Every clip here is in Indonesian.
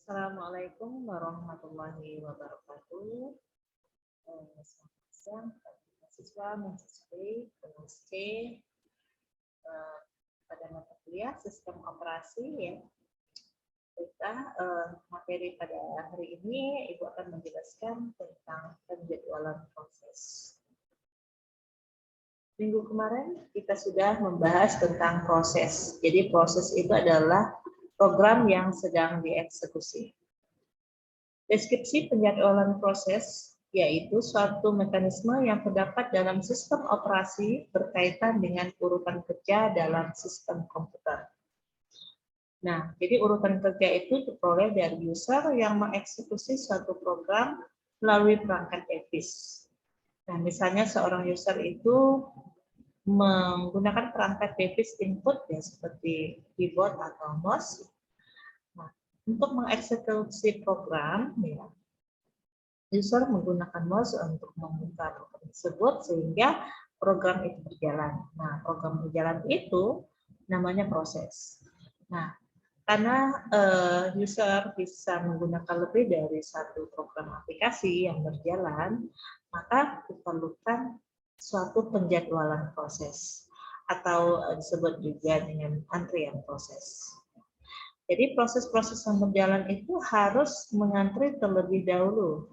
Assalamualaikum warahmatullahi wabarakatuh. Selamat siang, mahasiswa, mahasiswi, penulis pada mata kuliah sistem operasi ya. Kita materi pada hari ini Ibu akan menjelaskan tentang penjadwalan proses. Minggu kemarin kita sudah membahas tentang proses. Jadi proses itu adalah program yang sedang dieksekusi. Deskripsi penjadwalan proses yaitu suatu mekanisme yang terdapat dalam sistem operasi berkaitan dengan urutan kerja dalam sistem komputer. Nah, jadi urutan kerja itu diperoleh dari user yang mengeksekusi suatu program melalui perangkat device. Nah, misalnya seorang user itu menggunakan perangkat device input ya seperti keyboard atau mouse. Nah, untuk mengeksekusi program, ya, user menggunakan mouse untuk membuka program tersebut sehingga program itu berjalan. Nah, program berjalan itu namanya proses. Nah, karena user bisa menggunakan lebih dari satu program aplikasi yang berjalan, maka diperlukan suatu penjadwalan proses atau disebut juga dengan antrian proses. Jadi proses-proses yang berjalan itu harus mengantri terlebih dahulu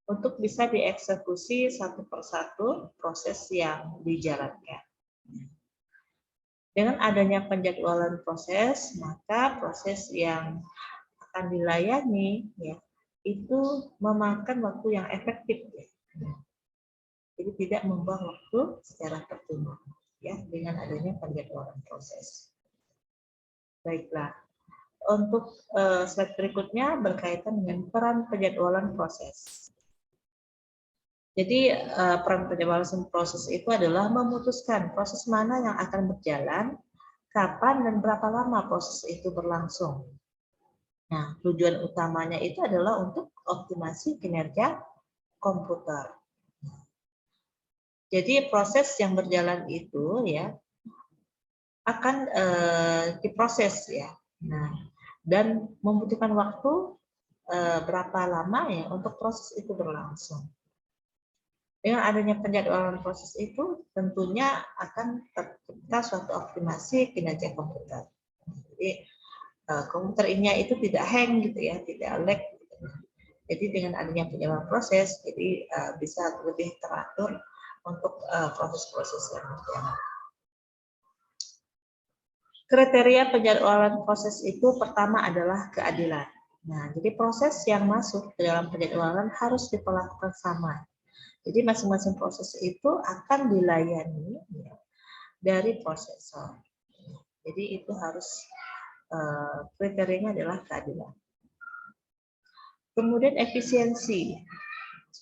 untuk bisa dieksekusi satu persatu proses yang dijalankan. Dengan adanya penjadwalan proses, maka proses yang akan dilayani ya itu memakan waktu yang efektif ya. Jadi tidak membuang waktu secara percuma ya dengan adanya penjadwalan proses. Baiklah. Untuk slide berikutnya berkaitan dengan peran penjadwalan proses. Jadi peran penjadwalan proses itu adalah memutuskan proses mana yang akan berjalan, kapan dan berapa lama proses itu berlangsung. Nah, tujuan utamanya itu adalah untuk optimasi kinerja komputer. Jadi proses yang berjalan itu ya akan diproses ya. Nah, dan membutuhkan waktu berapa lama ya untuk proses itu berlangsung. Dengan adanya penjadwalan proses itu tentunya akan tercipta suatu optimasi kinerja komputer. Jadi komputer ini itu tidak hang gitu ya, tidak lag. Jadi dengan adanya penjadwalan proses, jadi bisa lebih teratur untuk proses-proses yang berjalan. Kriteria penjadwalan proses itu pertama adalah keadilan. Nah, jadi proses yang masuk ke dalam penjadwalan harus diperlakukan sama. Jadi masing-masing proses itu akan dilayani ya, dari prosesor. Jadi itu harus kriterianya adalah keadilan. Kemudian efisiensi.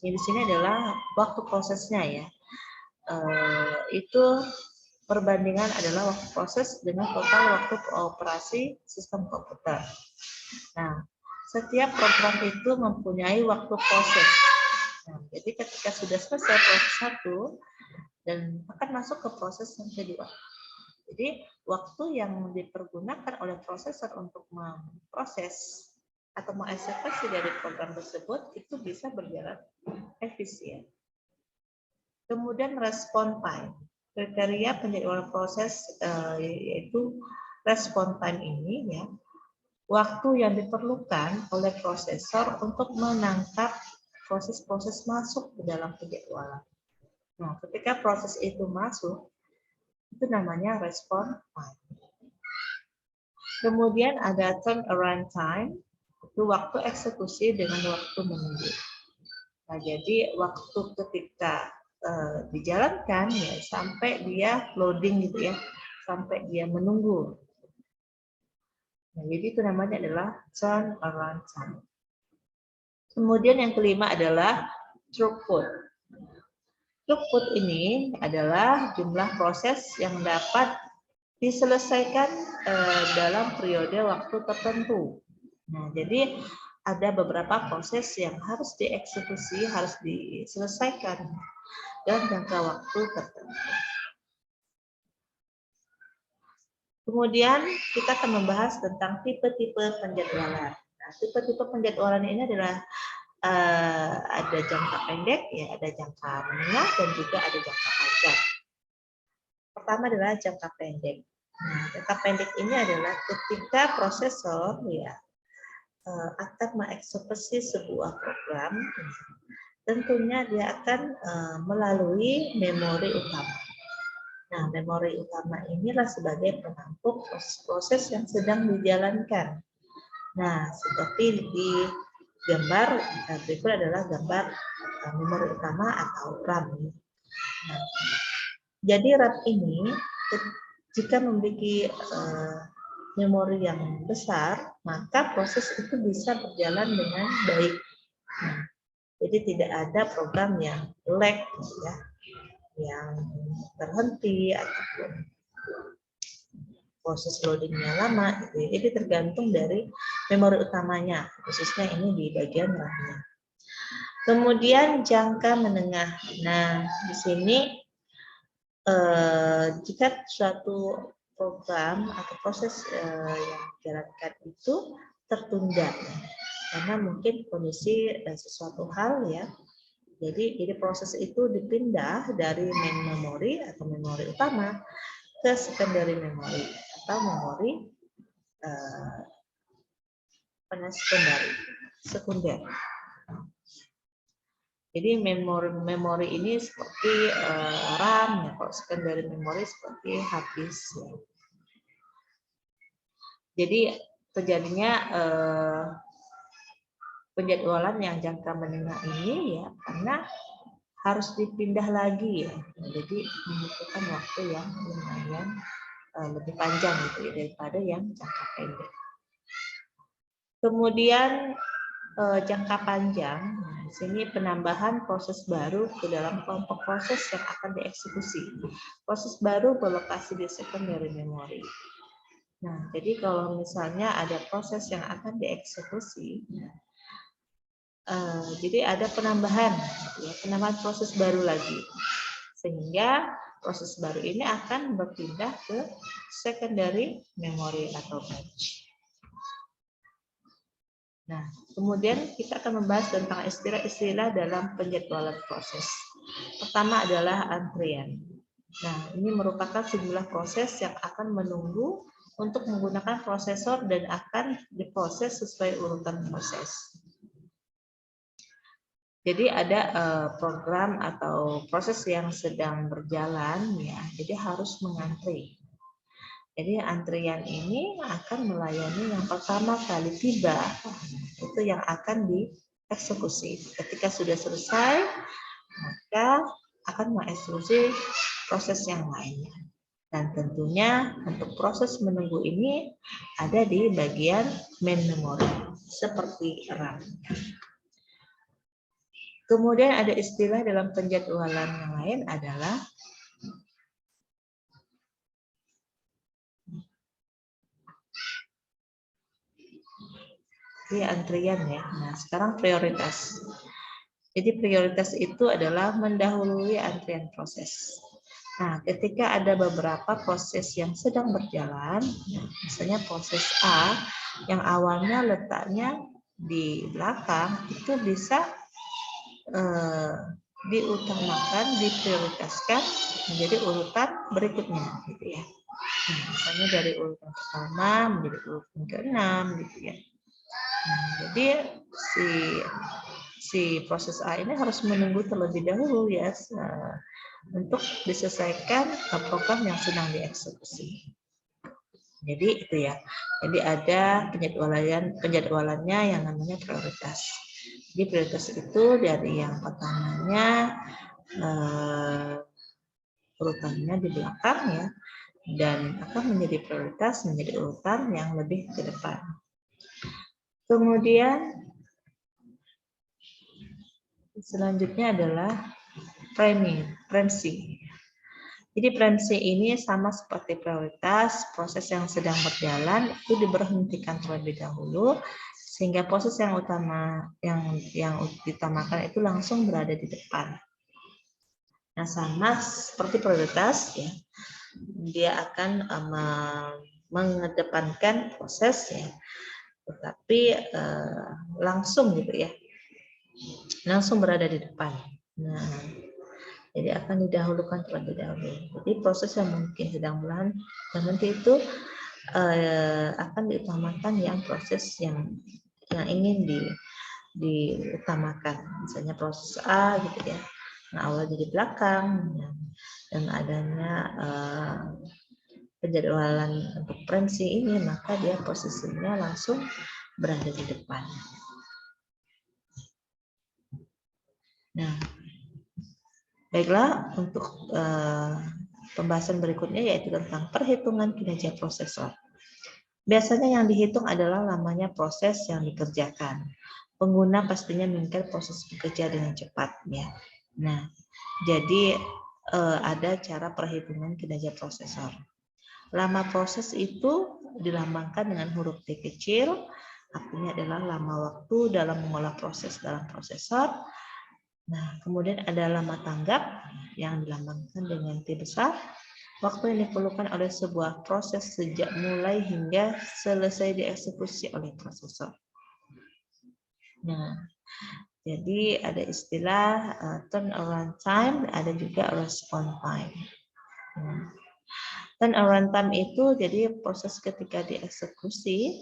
Di sini adalah waktu prosesnya ya. Itu perbandingan adalah waktu proses dengan total waktu operasi sistem komputer. Nah, setiap program itu mempunyai waktu proses. Nah, jadi ketika sudah selesai proses satu dan akan masuk ke proses yang kedua. Jadi waktu yang dipergunakan oleh prosesor untuk memproses atau mengeksekusi dari program tersebut itu bisa berjalan efisien. Kemudian respon time. Kriteria penjadwalan proses yaitu respon time ini ya, waktu yang diperlukan oleh prosesor untuk menangkap proses-proses masuk ke dalam penjadwalan. Nah, ketika proses itu masuk, itu namanya respon time. Kemudian ada turnaround time, itu waktu eksekusi dengan waktu menunggu. Nah, jadi waktu ketika dijalankan ya sampai dia loading gitu ya, sampai dia menunggu. Nah, jadi itu namanya adalah turnaround time. Kemudian yang kelima adalah throughput. Throughput ini adalah jumlah proses yang dapat diselesaikan dalam periode waktu tertentu. Nah, jadi ada beberapa proses yang harus dieksekusi, harus diselesaikan dalam jangka waktu tertentu. Kemudian kita akan membahas tentang tipe-tipe penjadwalan. Nah, tipe-tipe penjadwalan ini adalah ada jangka pendek, ya, ada jangka menengah, dan juga ada jangka panjang. Pertama adalah jangka pendek. Nah, jangka pendek ini adalah ketika prosesor ya akan mengeksekusi sebuah program, tentunya dia akan melalui memori utama. Nah, memori utama inilah sebagai penampung proses-proses yang sedang dijalankan. Nah, seperti di gambar berikut adalah gambar memori utama atau RAM. Nah, jadi RAM ini jika memiliki memori yang besar, maka proses itu bisa berjalan dengan baik. Nah, jadi tidak ada program yang lag, ya, yang terhenti ataupun proses loadingnya lama. Gitu. Jadi tergantung dari memori utamanya, khususnya ini di bagian RAM-nya. Kemudian jangka menengah. Nah, di sini jika suatu program atau proses yang dijalankan itu tertunda, karena mungkin kondisi sesuatu hal ya, jadi proses itu dipindah dari main memory atau memori utama ke secondary memory atau memori sekunder. Jadi memori ini seperti RAM, ya, kalau secondary memory seperti hard disk. Ya. Jadi terjadinya penjadwalan yang jangka menengah ini ya karena harus dipindah lagi ya. Jadi membutuhkan waktu yang lumayan lebih panjang gitu ya daripada yang jangka pendek. Kemudian jangka panjang, nah, di sini penambahan proses baru ke dalam kelompok proses yang akan dieksekusi. Proses baru berlokasi di secondary memory. Nah, jadi kalau misalnya ada proses yang akan dieksekusi, jadi ada penambahan, ya, penambahan proses baru lagi, sehingga proses baru ini akan berpindah ke secondary memory atau batch. Nah, kemudian kita akan membahas tentang istilah-istilah dalam penjadwalan proses. Pertama adalah antrian. Nah, ini merupakan sejumlah proses yang akan menunggu untuk menggunakan prosesor dan akan diproses sesuai urutan proses. Jadi ada program atau proses yang sedang berjalan, ya, jadi harus mengantri. Jadi antrian ini akan melayani yang pertama kali tiba, itu yang akan dieksekusi. Ketika sudah selesai, maka akan mengeksekusi proses yang lainnya. Dan tentunya untuk proses menunggu ini ada di bagian main memory, seperti RAM. Kemudian ada istilah dalam penjadwalan yang lain adalah antrian ya. Nah, sekarang prioritas. Jadi prioritas itu adalah mendahului antrian proses. Nah, ketika ada beberapa proses yang sedang berjalan, misalnya proses A yang awalnya letaknya di belakang, itu bisa diutamakan, diprioritaskan menjadi urutan berikutnya, gitu ya. Nah, misalnya dari urutan pertama menjadi urutan ke-6, gitu ya. Nah, jadi si proses A ini harus menunggu terlebih dahulu ya untuk diselesaikan program yang sedang dieksekusi. Jadi itu ya. Jadi ada penjadwalannya yang namanya prioritas. Jadi prioritas itu dari yang pertamanya urutannya di belakang ya, dan akan menjadi prioritas menjadi urutan yang lebih ke depan. Kemudian selanjutnya adalah preemsi. Jadi preemsi ini sama seperti prioritas, proses yang sedang berjalan itu diberhentikan terlebih dahulu sehingga proses yang ditamakan itu langsung berada di depan. Nah, sama seperti prioritas ya, dia akan mengedepankan proses ya tetapi langsung gitu ya, langsung berada di depan. Nah, jadi akan didahulukan terlebih dahulu. Jadi proses yang mungkin sedang berhenti itu akan diutamakan yang proses yang ingin diutamakan. Misalnya proses A gitu ya, nah awal di belakang, dan adanya penjadwalan untuk premsi ini, maka dia posisinya langsung berada di depan. Nah, baiklah, untuk pembahasan berikutnya yaitu tentang perhitungan kinerja prosesor. Biasanya yang dihitung adalah lamanya proses yang dikerjakan. Pengguna pastinya menginginkan proses bekerja dengan cepat, ya. Nah, jadi ada cara perhitungan kinerja prosesor. Lama proses itu dilambangkan dengan huruf T kecil, artinya adalah lama waktu dalam mengolah proses dalam prosesor. Nah, kemudian ada lama tanggap yang dilambangkan dengan T besar, waktu yang diperlukan oleh sebuah proses sejak mulai hingga selesai dieksekusi oleh prosesor. Nah, jadi ada istilah turnaround time, ada juga response time. Nah, turnaround time itu jadi proses ketika dieksekusi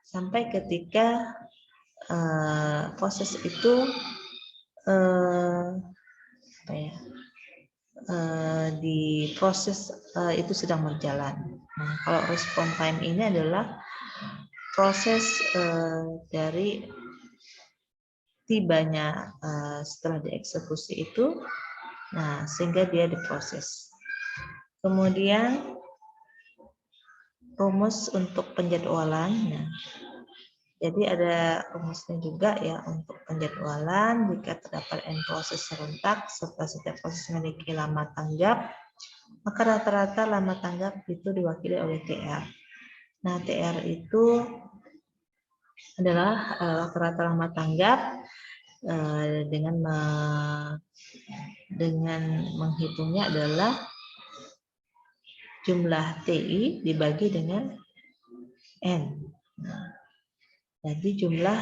sampai ketika proses itu di proses itu sedang berjalan. Nah, kalau response time ini adalah proses dari tibanya setelah dieksekusi itu, nah sehingga dia diproses. Kemudian rumus untuk penjadwalan. Nah, jadi ada rumusnya juga ya untuk penjadwalan. Jika terdapat n proses serentak serta setiap proses memiliki lama tanggap, maka rata-rata lama tanggap itu diwakili oleh TR. Nah, TR itu adalah rata-rata lama tanggap dengan menghitungnya adalah jumlah TI dibagi dengan N. Nah, jadi jumlah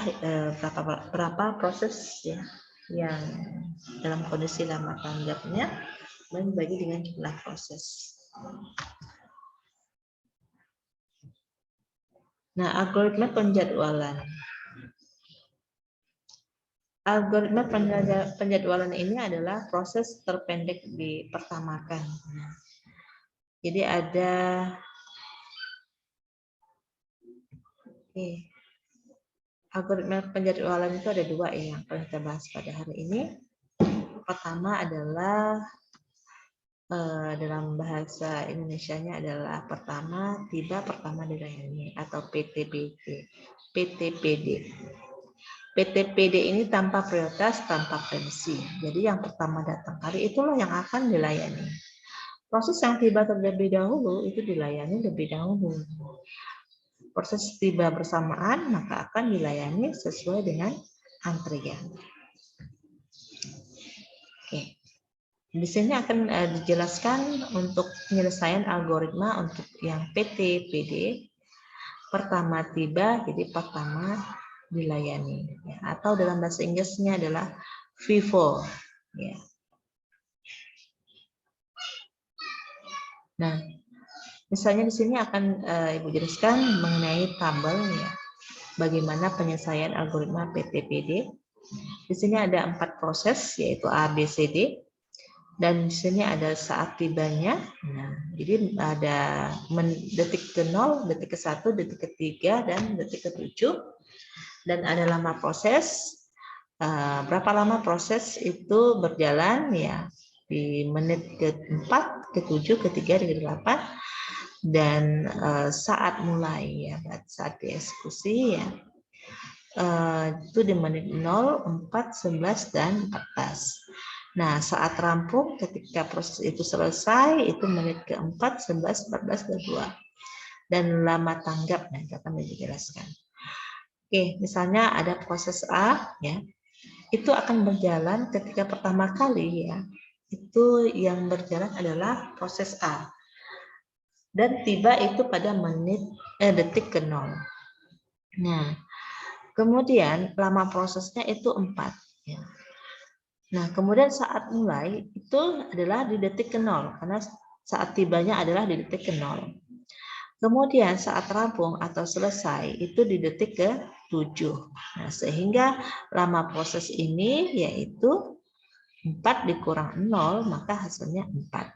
berapa proses ya yang dalam kondisi lama tanggapnya dibagi dengan jumlah proses. Nah, algoritma penjadwalan. Algoritma penjadwalan ini adalah proses terpendek dipertamakan. Jadi ada algoritma penjadwalan itu ada dua ya yang akan kita bahas pada hari ini. Pertama adalah dalam bahasa Indonesianya adalah pertama dilayani atau PTPD. PTPD ini tanpa prioritas, tanpa premsi. Jadi yang pertama datang kali itulah yang akan dilayani. Proses yang tiba terlebih dahulu itu dilayani lebih dahulu. Proses tiba bersamaan maka akan dilayani sesuai dengan antrian. Oke. Di sini akan dijelaskan untuk penyelesaian algoritma untuk yang PTPD. Pertama tiba, jadi pertama dilayani. Ya, atau dalam bahasa Inggrisnya adalah FIFO. Ya. Nah, misalnya di sini akan Ibu jelaskan mengenai tabel ya, bagaimana penyelesaian algoritma PTPD. Di sini ada 4 proses yaitu A, B, C, D. Dan di sini ada saat tibanya. Nah, jadi ada detik ke-0, detik ke-1, detik ke-3, dan detik ke-7. Dan ada lama proses. Berapa lama proses itu berjalan ya di menit ke-4, ke-7, ke-3, ke-8. Dan saat mulai ya, saat dieksekusi ya. Itu di menit 0, 4, 11, dan 14. Nah, saat rampung ketika proses itu selesai itu menit ke-4, 11, 14, dan 2. Dan lama tanggap nanti akan dijelaskan. Oke, misalnya ada proses A ya. Itu akan berjalan ketika pertama kali ya. Itu yang berjalan adalah proses A. Dan tiba itu pada detik ke-0. Nah, kemudian lama prosesnya itu 4. Ya. Nah, kemudian saat mulai itu adalah di detik ke-0, karena saat tibanya adalah di detik ke-0. Kemudian saat rampung atau selesai itu di detik ke-7. Nah, sehingga lama proses ini yaitu 4 dikurang 0, maka hasilnya 4.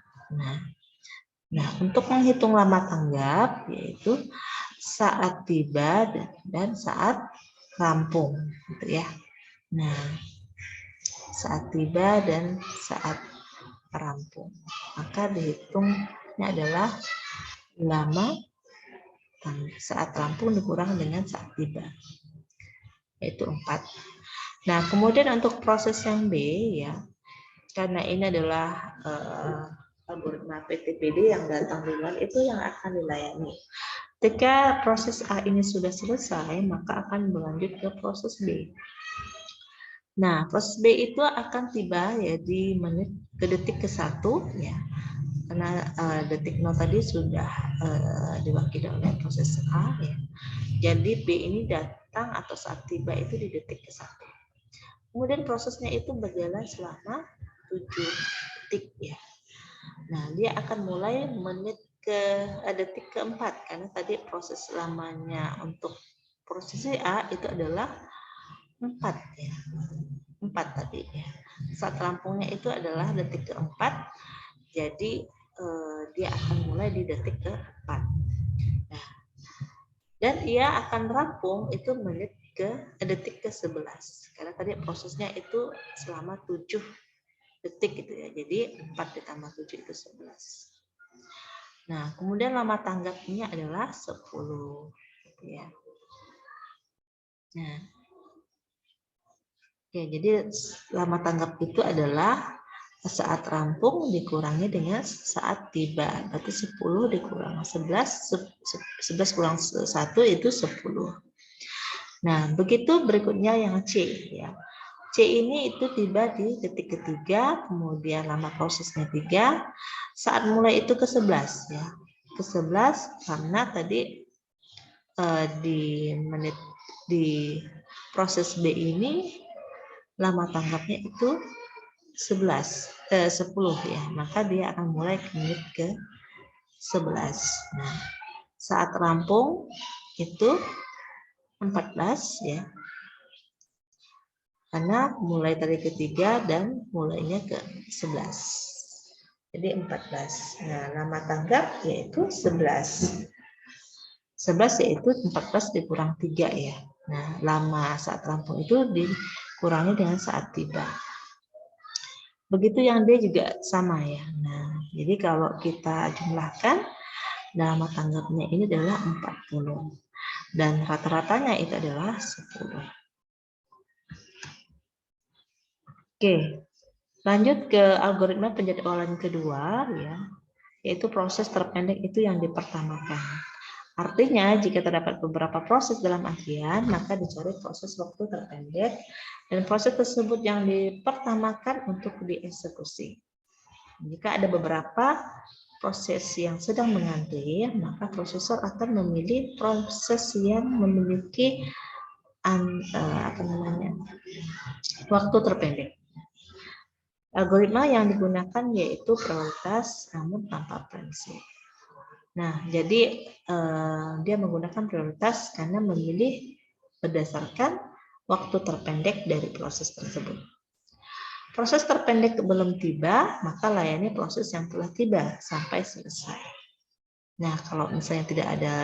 Nah, untuk menghitung lama tanggap yaitu saat tiba dan saat rampung, gitu ya. Nah, saat tiba dan saat rampung, maka dihitungnya adalah lama saat rampung dikurang dengan saat tiba, yaitu 4. Nah, kemudian untuk proses yang B ya, karena ini adalah algoritma PTPD yang datang duluan, itu yang akan dilayani. Ketika proses A ini sudah selesai, maka akan berlanjut ke proses B. Nah, proses B itu akan tiba ya di menit ke detik ke-1 ya. Karena detik 0 tadi sudah diwakili oleh proses A ya. Jadi B ini datang atau saat tiba itu di detik ke-1. Kemudian prosesnya itu berjalan selama 7 detik ya. Nah, dia akan mulai menit ke detik ke-4 karena tadi proses lamanya untuk proses A itu adalah 4 ya. 4 tadi ya. Saat rampungnya itu adalah detik ke-4. Jadi dia akan mulai di detik ke-4. Nah, dan ia akan rampung itu menit ke detik ke-11. Karena tadi prosesnya itu selama 7 detik gitu ya. Jadi 4 ditambah 7 itu 11. Nah, kemudian lama tanggapnya adalah 10 gitu ya. Nah, ya, jadi lama tanggap itu adalah saat rampung dikurangi dengan saat tiba. Berarti 10 dikurang 11, 11 kurang 1 itu 10. Nah, begitu berikutnya yang C ya. C ini itu tiba di detik ketiga, kemudian lama prosesnya 3, saat mulai itu ke-11 ya. Ke-11 karena tadi di proses B ini lama tanggapnya itu 10 ya, maka dia akan mulai ke menit ke 11. Nah, saat rampung itu 14 ya, karena mulai dari ketiga dan mulainya ke 11. Jadi 14. Nah, lama tanggap yaitu 11. 11 yaitu 14 dikurang 3 ya. Nah, lama saat rampung itu dikurangi dengan saat tiba. Begitu yang D juga sama ya. Nah, jadi kalau kita jumlahkan, lama tanggapnya ini adalah 40. Dan rata-ratanya itu adalah 10. Oke, lanjut ke algoritma penjadwalan kedua ya, yaitu proses terpendek itu yang dipertamakan. Artinya, jika terdapat beberapa proses dalam antrian, maka dicari proses waktu terpendek dan proses tersebut yang dipertamakan untuk dieksekusi. Jika ada beberapa proses yang sedang mengantri, maka prosesor akan memilih proses yang memiliki waktu terpendek. Algoritma yang digunakan yaitu prioritas namun tanpa prinsip. Nah, jadi dia menggunakan prioritas karena memilih berdasarkan waktu terpendek dari proses tersebut. Proses terpendek belum tiba, maka layani proses yang telah tiba sampai selesai. Nah, kalau misalnya tidak ada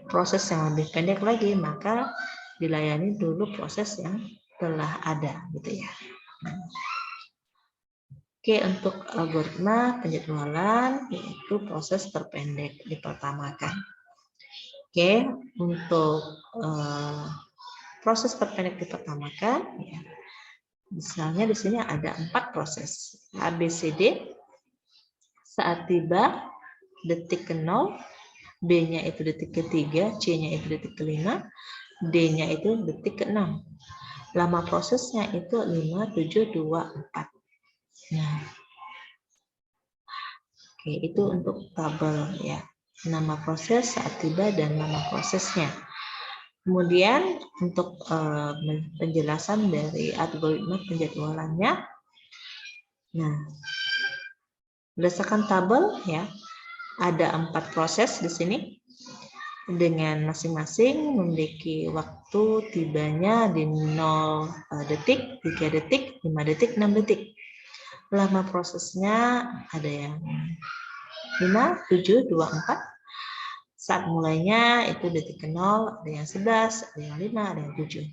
proses yang lebih pendek lagi, maka dilayani dulu proses yang telah ada, gitu ya. Oke, untuk algoritma penjadwalan yaitu proses terpendek dipertamakan. Oke, untuk proses terpendek dipertamakan, ya, misalnya di sini ada 4 proses A, B, C, D. Saat tiba detik ke-0, B-nya itu detik ke-3, C-nya itu detik ke-5, D-nya itu detik ke-6. Lama prosesnya itu 5, 7, 2, 4. Nah, oke, itu untuk tabel ya. Nama proses, saat tiba, dan nama prosesnya. Kemudian untuk penjelasan dari algoritma penjadwalannya, nah berdasarkan tabel ya, ada 4 proses di sini dengan masing-masing memiliki waktu tibanya di 0 detik, 3 detik, 5 detik, 6 detik. Lama prosesnya ada yang 5, 7, 2, 4. Saat mulainya itu detik ke 0, ada yang 11, ada yang 5, ada yang 7.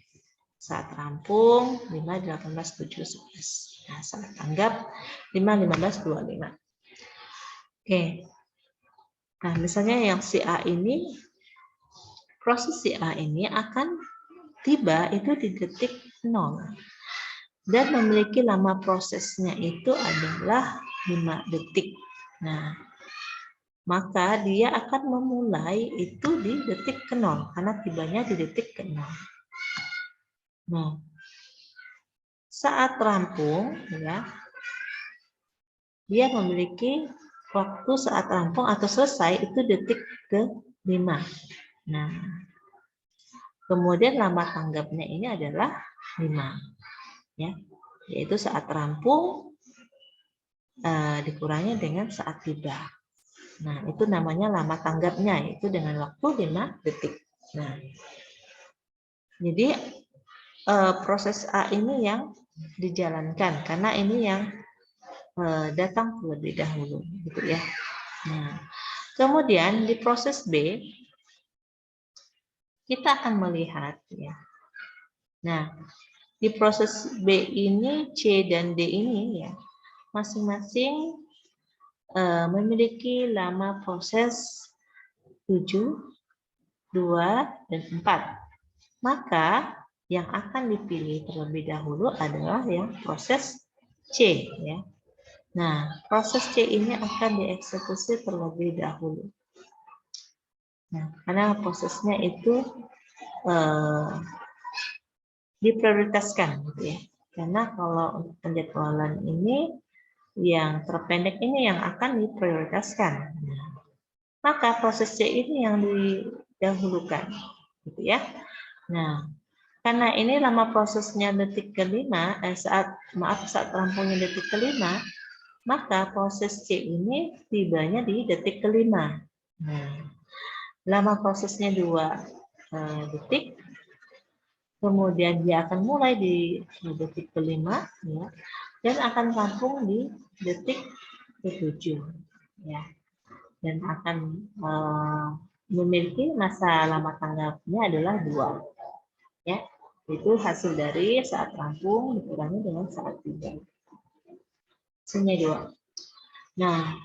Saat rampung 5, 18, 7, 11. Nah, saat tanggap 5, 15, 25. Oke. Nah, misalnya yang si A ini, proses si A ini akan tiba itu di detik 0 dan memiliki lama prosesnya itu adalah 5 detik. Nah, maka dia akan memulai itu di detik ke 0 karena tibanya di detik ke 0. Nah, saat rampung ya, dia memiliki waktu saat rampung atau selesai itu detik ke 5. Nah, kemudian lama tanggapnya ini adalah 5. Ya, yaitu saat rampung dikurangi dengan saat tiba. Nah, itu namanya lama tanggapnya, yaitu dengan waktu 5 detik. Nah, jadi proses A ini yang dijalankan karena ini yang datang terlebih dahulu, gitu ya. Nah, kemudian di proses B kita akan melihat ya. Nah, di proses B ini C dan D ini ya masing-masing memiliki lama proses 7, 2, dan 4. Maka yang akan dipilih terlebih dahulu adalah yang proses C ya. Nah, proses C ini akan dieksekusi terlebih dahulu. Nah, karena prosesnya itu diprioritaskan gitu ya. Karena kalau untuk penjadwalan ini yang terpendek ini yang akan diprioritaskan. Nah, maka proses C ini yang didahulukan gitu ya. Nah, karena ini lama prosesnya detik ke-5 saat rampungnya detik ke-5, maka proses C ini tibanya di detik ke-5. Nah, lama prosesnya 2 detik, kemudian dia akan mulai di detik ke-5 ya, dan akan rampung di detik ke-7 ya, dan akan memiliki masa lama tanggapnya adalah 2 ya, itu hasil dari saat rampung dikurangi dengan saat tiba, hasilnya 2. Nah,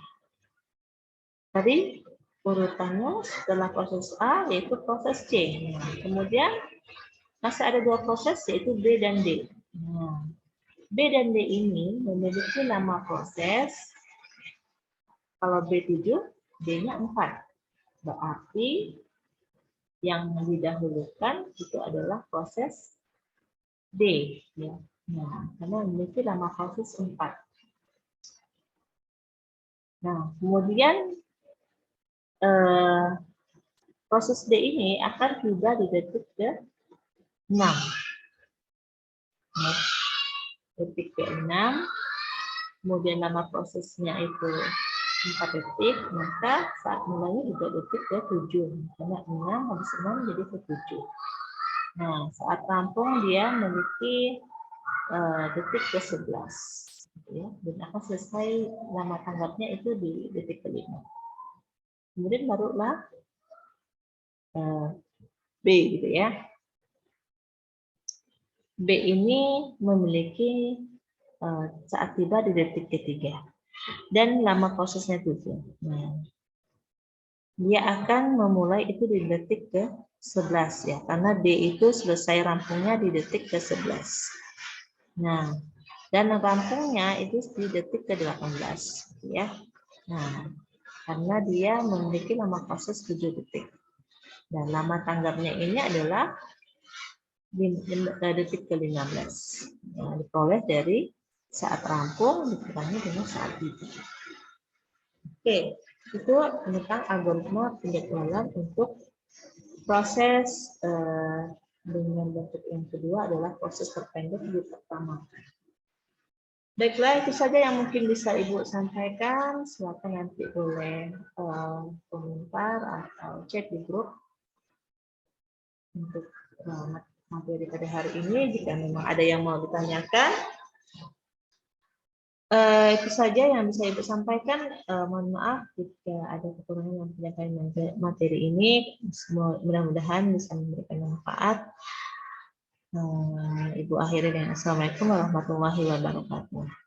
tadi urutannya setelah proses A yaitu proses C. Nah, kemudian masih ada 2 proses yaitu B dan D. Nah, B dan D ini memiliki lama proses, kalau B7, D-nya 4. Berarti yang didahulukan itu adalah proses D. Ya. Nah, karena memiliki lama proses 4. Nah, kemudian proses D ini akan tiba di detik ke-6. Nah, detik ke-6, kemudian lama prosesnya itu 4 detik, maka saat mulainya juga detik ke-7. Karena 6 habis 6 jadi ke-7. Nah, saat rampung dia memiliki detik ke-11. Ya, dan akan selesai lama tanggapnya itu di detik ke-5. Kemudian barulah B gitu ya. B ini memiliki saat tiba di detik ke-3 dan lama prosesnya 7. Nah, dia akan memulai itu di detik ke-11 ya, karena D itu selesai rampungnya di detik ke-11. Nah, dan rampungnya itu di detik ke-18 ya. Nah, karena dia memiliki lama proses 7 detik. Dan lama tanggapnya ini adalah detik ke-15. Nah, diperoleh dari saat rampung dikurangi dengan saat tiba. Oke, itu tentang algoritma penjadwalan untuk Proses dengan bentuk yang kedua adalah proses terpendek diutamakan. Baiklah, itu saja yang mungkin bisa Ibu sampaikan. Silakan nanti boleh komentar atau chat di grup untuk materi pada hari ini. Jika memang ada yang mau ditanyakan, itu saja yang bisa Ibu sampaikan. Mohon maaf jika ada kekurangan yang penyampaian materi ini. Mudah-mudahan bisa memberikan manfaat. Ibu akhiri dengan Assalamualaikum warahmatullahi wabarakatuh.